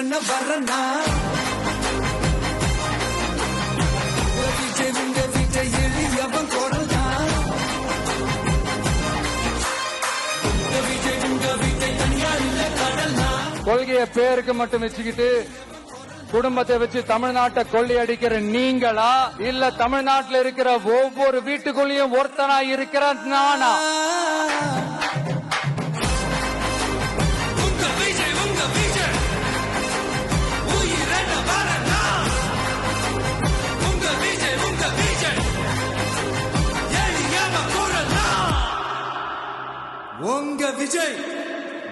உயிரென்ன வரனா விஜய் உங்க விஜய் எளியவன் குரல்தான் விஜய் உங்க விஜய் தனியா இல்ல கடல்னா கொள்கைய பேருக்கு மட்டும் வச்சுக்கிட்டு குடும்பத்தை வச்சு தமிழ்நாட்டை கொள்ளையடிக்கிற நீங்களா இல்ல தமிழ்நாட்டில் இருக்கிற ஒவ்வொரு வீட்டுக்குள்ளேயும் ஒருத்தனா இருக்கிற நானா? உங்க விஜய்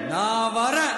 நான் வரேன்.